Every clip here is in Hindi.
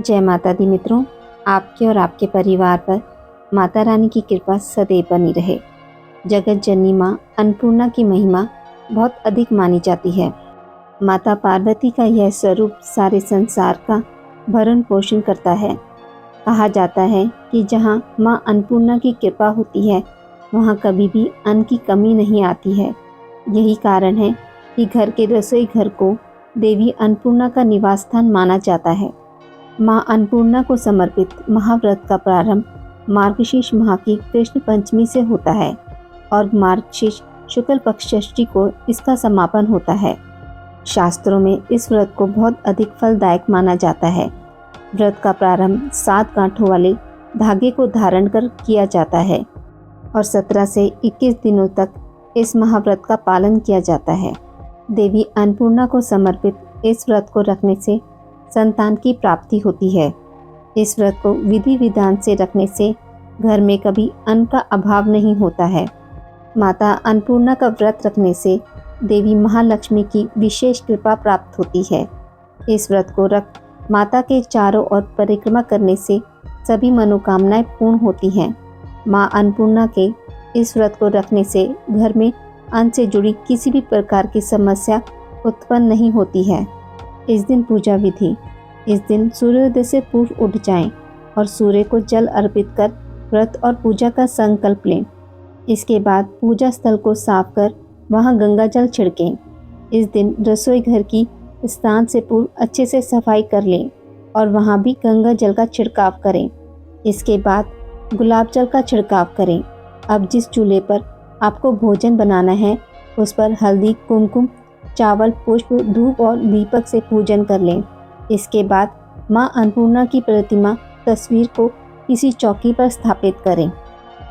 जय माता दी मित्रों, आपके और आपके परिवार पर माता रानी की कृपा सदैव बनी रहे। जगत जननी माँ अन्नपूर्णा की महिमा बहुत अधिक मानी जाती है। माता पार्वती का यह स्वरूप सारे संसार का भरण पोषण करता है। कहा जाता है कि जहाँ माँ अन्नपूर्णा की कृपा होती है वहाँ कभी भी अन्न की कमी नहीं आती है। यही कारण है कि घर के रसोई घर को देवी अन्नपूर्णा का निवास स्थान माना जाता है। माँ अन्नपूर्णा को समर्पित महाव्रत का प्रारंभ मार्गशीर्ष माह की कृष्ण पंचमी से होता है और मार्गशीर्ष शुक्ल पक्ष षष्ठी को इसका समापन होता है। शास्त्रों में इस व्रत को बहुत अधिक फलदायक माना जाता है। व्रत का प्रारंभ 7 गांठों वाले धागे को धारण कर किया जाता है और 17 से 21 दिनों तक इस महाव्रत का पालन किया जाता है। देवी अन्नपूर्णा को समर्पित इस व्रत को रखने से संतान की प्राप्ति होती है। इस व्रत को विधि विधान से रखने से घर में कभी अन्न का अभाव नहीं होता है। माता अन्नपूर्णा का व्रत रखने से देवी महालक्ष्मी की विशेष कृपा प्राप्त होती है। इस व्रत को रख माता के चारों ओर परिक्रमा करने से सभी मनोकामनाएं पूर्ण होती हैं। माँ अन्नपूर्णा के इस व्रत को रखने से घर में अन्न से जुड़ी किसी भी प्रकार की समस्या उत्पन्न नहीं होती है। इस दिन पूजा विधि। इस दिन सूर्योदय से पूर्व उठ जाएं और सूर्य को जल अर्पित कर व्रत और पूजा का संकल्प लें। इसके बाद पूजा स्थल को साफ कर वहां गंगा जल छिड़कें। इस दिन रसोई घर की स्नान से पूर्व अच्छे से सफाई कर लें और वहां भी गंगा जल का छिड़काव करें। इसके बाद गुलाब जल का छिड़काव करें। अब जिस चूल्हे पर आपको भोजन बनाना है उस पर हल्दी, कुमकुम, चावल, पुष्प, धूप और दीपक से पूजन कर लें। इसके बाद माँ अन्नपूर्णा की प्रतिमा तस्वीर को किसी चौकी पर स्थापित करें।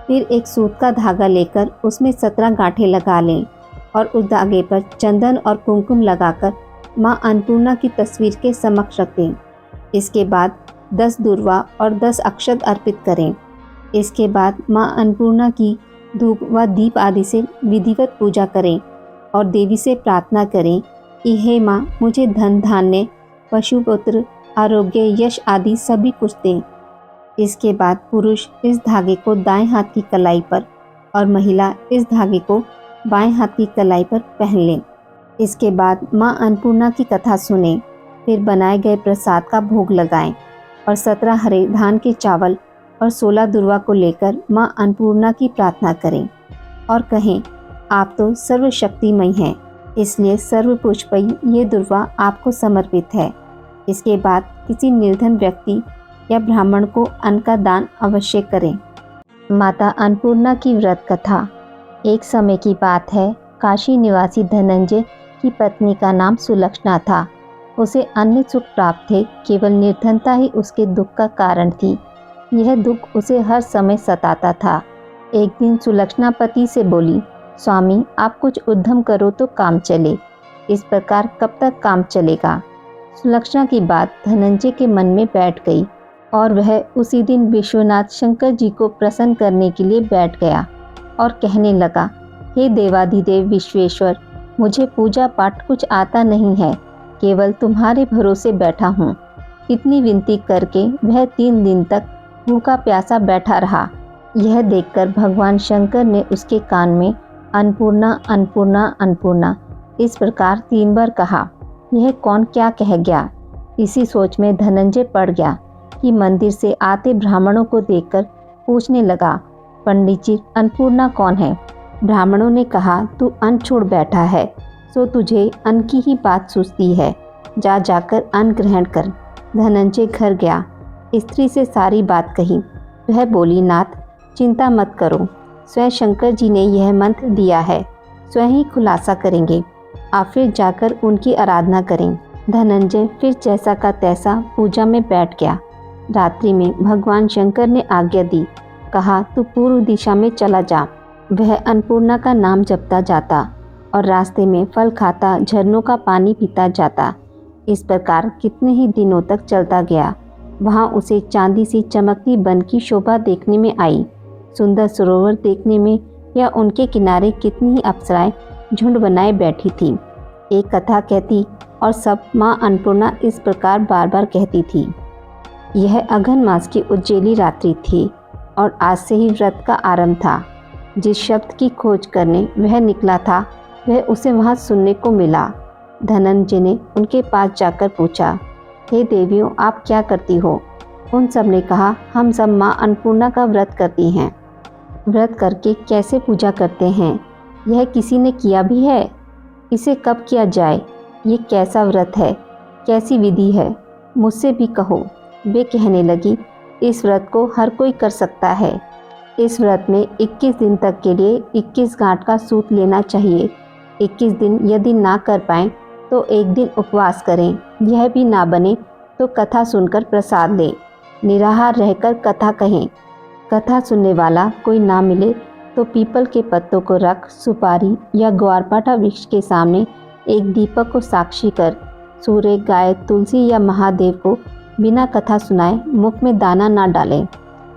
फिर एक सूत का धागा लेकर उसमें 17 गांठें लगा लें और उस धागे पर चंदन और कुमकुम लगाकर माँ अन्नपूर्णा की तस्वीर के समक्ष रख दें। इसके बाद 10 दूर्वा और 10 अक्षत अर्पित करें। इसके बाद माँ अन्नपूर्णा की धूप व दीप आदि से विधिवत पूजा करें और देवी से प्रार्थना करें कि हे माँ, मुझे धन धान्य, पशु पुत्र, आरोग्य, यश आदि सभी कुछ दें। इसके बाद पुरुष इस धागे को दाएं हाथ की कलाई पर और महिला इस धागे को बाएं हाथ की कलाई पर पहन लें। इसके बाद माँ अन्नपूर्णा की कथा सुनें। फिर बनाए गए प्रसाद का भोग लगाएं और 17 हरे धान के चावल और 16 दुर्वा को लेकर माँ अन्नपूर्णा की प्रार्थना करें और कहें, आप तो सर्वशक्तिमयी हैं, इसलिए सर्वपुष्पयी ये दुर्वा आपको समर्पित है। इसके बाद किसी निर्धन व्यक्ति या ब्राह्मण को अन्न का दान अवश्य करें। माता अन्नपूर्णा की व्रत कथा। एक समय की बात है, काशी निवासी धनंजय की पत्नी का नाम सुलक्षणा था। उसे अन्य सुख प्राप्त थे, केवल निर्धनता ही उसके दुख का कारण थी। यह दुख उसे हर समय सताता था। एक दिन सुलक्षणा पति से बोली, स्वामी, आप कुछ उद्यम करो तो काम चले। इस प्रकार कब तक काम चलेगा? सुलक्षणा की बात धनंजय के मन में बैठ गई और वह उसी दिन विश्वनाथ शंकर जी को प्रसन्न करने के लिए बैठ गया और कहने लगा, हे देवाधिदेव विश्वेश्वर, मुझे पूजा पाठ कुछ आता नहीं है, केवल तुम्हारे भरोसे बैठा हूँ। इतनी विनती करके वह 3 दिन तक भूखा प्यासा बैठा रहा। यह देखकर भगवान शंकर ने उसके कान में अन्नपूर्णा, अन्नपूर्णा, अन्नपूर्णा इस प्रकार 3 बार कहा। यह कौन क्या कह गया? इसी सोच में धनंजय पड़ गया कि मंदिर से आते ब्राह्मणों को देखकर पूछने लगा, पंडित जी, अन्नपूर्णा कौन है? ब्राह्मणों ने कहा, तू अन्न छोड़ बैठा है, सो तुझे अन्न की ही बात सूझती है। जाकर अन्न ग्रहण कर। धनंजय घर गया, स्त्री से सारी बात कही। वह बोली, नाथ, चिंता मत करो, स्वयं शंकर जी ने यह मंत्र दिया है, स्वयं ही खुलासा करेंगे। आप फिर जाकर उनकी आराधना करें। धनंजय फिर जैसा का तैसा पूजा में बैठ गया। रात्रि में भगवान शंकर ने आज्ञा दी, कहा, तू पूर्व दिशा में चला जा। वह अन्नपूर्णा का नाम जपता जाता और रास्ते में फल खाता, झरनों का पानी पीता जाता। इस प्रकार कितने ही दिनों तक चलता गया। वहाँ उसे चांदी सी चमकती वन की शोभा देखने में आई, सुंदर सरोवर देखने में या उनके किनारे कितनी ही अप्सराएं झुंड बनाए बैठी थी। एक कथा कहती और सब माँ अन्नपूर्णा इस प्रकार बार बार कहती थी। यह अघन मास की उज्जैली रात्रि थी और आज से ही व्रत का आरंभ था। जिस शब्द की खोज करने वह निकला था वह उसे वहाँ सुनने को मिला। धनंजय ने उनके पास जाकर पूछा, हे देवियों, आप क्या करती हो? उन सब ने कहा, हम सब माँ अन्नपूर्णा का व्रत करती हैं। व्रत करके कैसे पूजा करते हैं? यह किसी ने किया भी है? इसे कब किया जाए? ये कैसा व्रत है? कैसी विधि है? मुझसे भी कहो। वे कहने लगी, इस व्रत को हर कोई कर सकता है। इस व्रत में 21 दिन तक के लिए 21 गांठ का सूत लेना चाहिए। 21 दिन यदि ना कर पाएँ तो एक दिन उपवास करें। यह भी ना बने तो कथा सुनकर प्रसाद लें। निराहार रहकर कथा कहें। कथा सुनने वाला कोई ना मिले तो पीपल के पत्तों को रख सुपारी या ग्वारपाठा वृक्ष के सामने एक दीपक को साक्षी कर सूर्य, गाय, तुलसी या महादेव को बिना कथा सुनाए मुख में दाना ना डालें।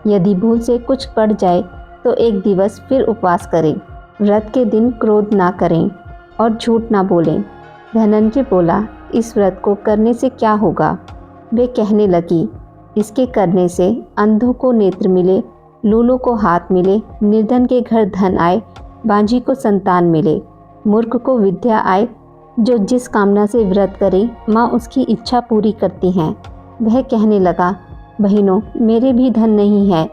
यदि भूल से कुछ पड़ जाए तो एक दिवस फिर उपवास करें। व्रत के दिन क्रोध ना करें और झूठ ना बोलें। धनंजय बोला, इस व्रत को करने से क्या होगा? वे कहने लगी, इसके करने से अंधों को नेत्र मिले, लूलों को हाथ मिले, निर्धन के घर धन आए, बांझी को संतान मिले, मूर्ख को विद्या आए। जो जिस कामना से व्रत करे माँ उसकी इच्छा पूरी करती हैं। वह कहने लगा, बहनों, मेरे भी धन नहीं है,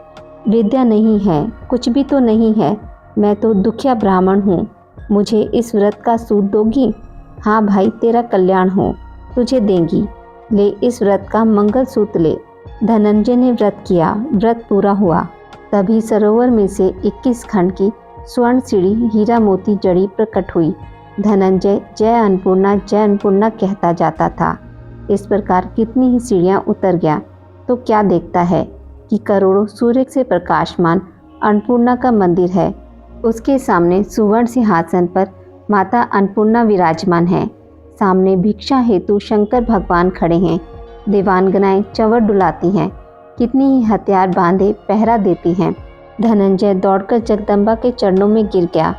विद्या नहीं है, कुछ भी तो नहीं है। मैं तो दुखिया ब्राह्मण हूँ। मुझे इस व्रत का सूत दोगी? हाँ भाई, तेरा कल्याण हो, तुझे देंगी। ले इस व्रत का मंगल सूत्र ले। धनंजय ने व्रत किया। व्रत पूरा हुआ। तभी सरोवर में से 21 खंड की स्वर्ण सीढ़ी हीरा मोती जड़ी प्रकट हुई। धनंजय जय अन्नपूर्णा कहता जाता था। इस प्रकार कितनी ही सीढ़ियाँ उतर गया तो क्या देखता है कि करोड़ों सूर्य से प्रकाशमान अन्नपूर्णा का मंदिर है। उसके सामने सुवर्ण सिंहासन पर माता अन्नपूर्णा विराजमान है। सामने भिक्षा हेतु शंकर भगवान खड़े हैं। देवांगनाएं चंवर डुलाती हैं। कितनी ही हथियार बांधे पहरा देती हैं। धनंजय दौड़कर जगदम्बा के चरणों में गिर गया।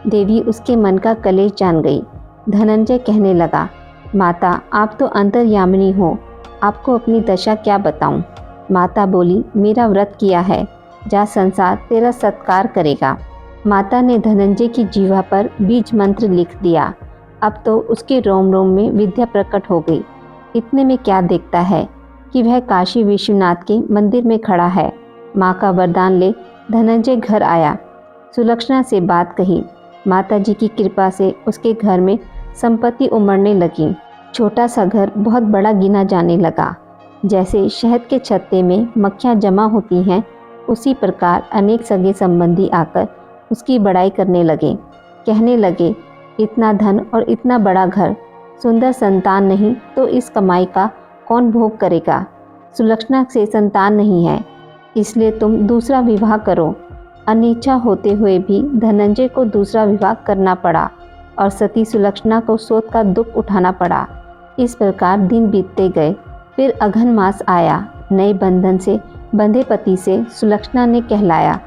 देवी उसके मन का कलेश जान गई। धनंजय कहने लगा, माता, आप तो अंतर्यामिनी हो, आपको अपनी दशा क्या बताऊं? माता बोली, मेरा व्रत किया है, जा, संसार तेरा सत्कार करेगा। माता ने धनंजय की जीवा पर बीज मंत्र लिख दिया। अब तो उसके रोम रोम में विद्या प्रकट हो गई। इतने में क्या देखता है कि वह काशी विश्वनाथ के मंदिर में खड़ा है। माँ का वरदान ले धनंजय घर आया। सुलक्षणा से बात कही। माता जी की कृपा से उसके घर में संपत्ति उमड़ने लगी। छोटा सा घर बहुत बड़ा गिना जाने लगा। जैसे शहद के छत्ते में मक्खियाँ जमा होती हैं, उसी प्रकार अनेक सगे संबंधी आकर उसकी बड़ाई करने लगे। कहने लगे, इतना धन और इतना बड़ा घर, सुंदर संतान नहीं तो इस कमाई का कौन भोग करेगा? सुलक्षणा से संतान नहीं है, इसलिए तुम दूसरा विवाह करो। अनिच्छा होते हुए भी धनंजय को दूसरा विवाह करना पड़ा और सती सुलक्षणा को शोक का दुख उठाना पड़ा। इस प्रकार दिन बीतते गए। फिर अघन मास आया। नए बंधन से बंधे पति से सुलक्षणा ने कहलाया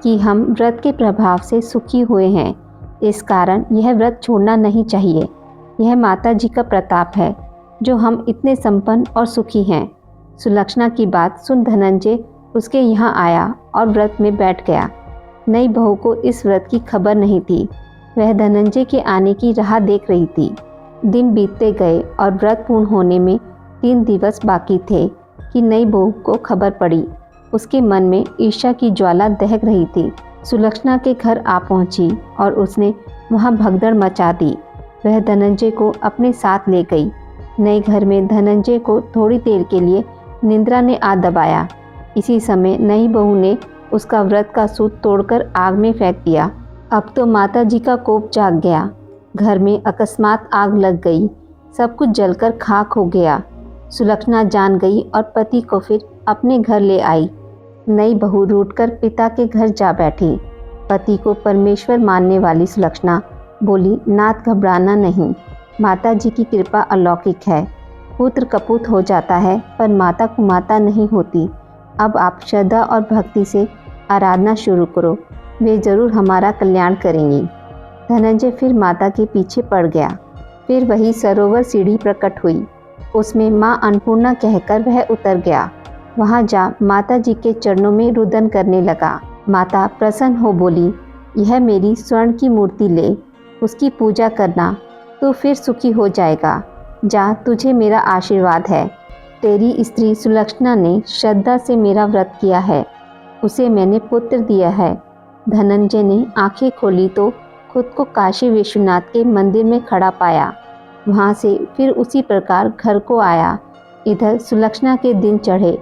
कि हम व्रत के प्रभाव से सुखी हुए हैं, इस कारण यह व्रत छोड़ना नहीं चाहिए। यह माता जी का प्रताप है जो हम इतने संपन्न और सुखी हैं। सुलक्षणा की बात सुन धनंजय उसके यहाँ आया और व्रत में बैठ गया। नई बहू को इस व्रत की खबर नहीं थी। वह धनंजय के आने की राह देख रही थी। दिन बीतते गए और व्रत पूर्ण होने में 3 दिवस बाकी थे कि नई बहू को खबर पड़ी। उसके मन में ईर्ष्या की ज्वाला दहक रही थी। सुलक्षणा के घर आ पहुंची और उसने वहां भगदड़ मचा दी। वह धनंजय को अपने साथ ले गई। नए घर में धनंजय को थोड़ी देर के लिए निंद्रा ने आ दबाया। इसी समय नई बहू ने उसका व्रत का सूत तोड़कर आग में फेंक दिया। अब तो माता जी का कोप जाग गया। घर में अकस्मात आग लग गई। सब कुछ जलकर खाक हो गया। सुलक्षणा जान गई और पति को फिर अपने घर ले आई। नई बहू रूठकर पिता के घर जा बैठी। पति को परमेश्वर मानने वाली सुलक्षणा बोली, नाथ, घबराना नहीं, माता जी की कृपा अलौकिक है। पुत्र कपूत हो जाता है पर माता कुमाता नहीं होती। अब आप श्रद्धा और भक्ति से आराधना शुरू करो, वे जरूर हमारा कल्याण करेंगी। धनंजय फिर माता के पीछे पड़ गया। फिर वही सरोवर सीढ़ी प्रकट हुई। उसमें माँ अन्नपूर्णा कहकर वह उतर गया। वहाँ जा माता जी के चरणों में रुदन करने लगा। माता प्रसन्न हो बोली, यह मेरी स्वर्ण की मूर्ति ले, उसकी पूजा करना, तो फिर सुखी हो जाएगा। जा, तुझे मेरा आशीर्वाद है। तेरी स्त्री सुलक्षणा ने श्रद्धा से मेरा व्रत किया है, उसे मैंने पुत्र दिया है। धनंजय ने आंखें खोली तो खुद को काशी विश्वनाथ के मंदिर में खड़ा पाया। वहाँ से फिर उसी प्रकार घर को आया। इधर सुलक्षणा के दिन चढ़े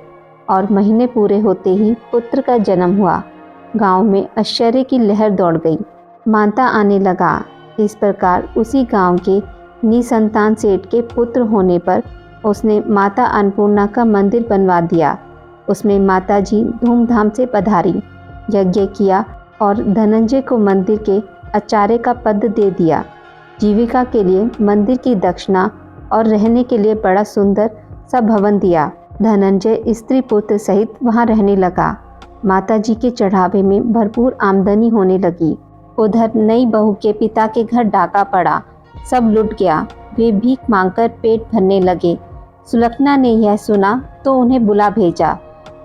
और महीने पूरे होते ही पुत्र का जन्म हुआ। गांव में आश्चर्य की लहर दौड़ गई। मानता आने लगा। इस प्रकार उसी गांव के निसंतान सेठ के पुत्र होने पर उसने माता अन्नपूर्णा का मंदिर बनवा दिया। उसमें माता जी धूमधाम से पधारी, यज्ञ किया और धनंजय को मंदिर के आचार्य का पद दे दिया। जीविका के लिए मंदिर की दक्षिणा और रहने के लिए बड़ा सुंदर सा भवन दिया। धनंजय स्त्री पुत्र सहित वहां रहने लगा। माता जी के चढ़ावे में भरपूर आमदनी होने लगी। उधर नई बहू के पिता के घर डाका पड़ा, सब लुट गया। वे भीख मांगकर पेट भरने लगे। सुलक्षणा ने यह सुना तो उन्हें बुला भेजा,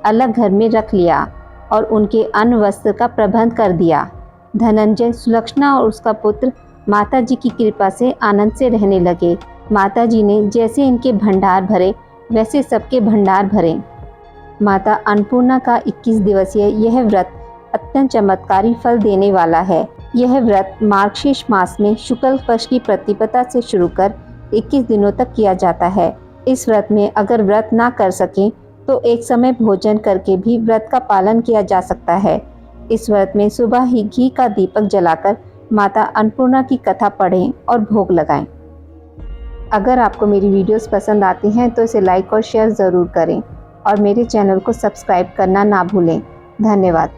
अलग घर में रख लिया और उनके अन्न वस्त्र का प्रबंध कर दिया। धनंजय, सुलक्षणा और उसका पुत्र माता जी की कृपा से आनंद से रहने लगे। माता जी ने जैसे इनके भंडार भरे वैसे सबके भंडार भरे। माता अन्नपूर्णा का 21 दिवसीय यह व्रत अत्यंत चमत्कारी फल देने वाला है। यह व्रत मार्गशीर्ष मास में शुक्ल पक्ष की प्रतिपदा से शुरू कर 21 दिनों तक किया जाता है। इस व्रत में अगर व्रत ना कर सकें तो एक समय भोजन करके भी व्रत का पालन किया जा सकता है। इस व्रत में सुबह ही घी का दीपक जलाकर माता अन्नपूर्णा की कथा पढ़ें और भोग लगाएं। अगर आपको मेरी वीडियोस पसंद आती हैं तो इसे लाइक और शेयर ज़रूर करें और मेरे चैनल को सब्सक्राइब करना ना भूलें। धन्यवाद।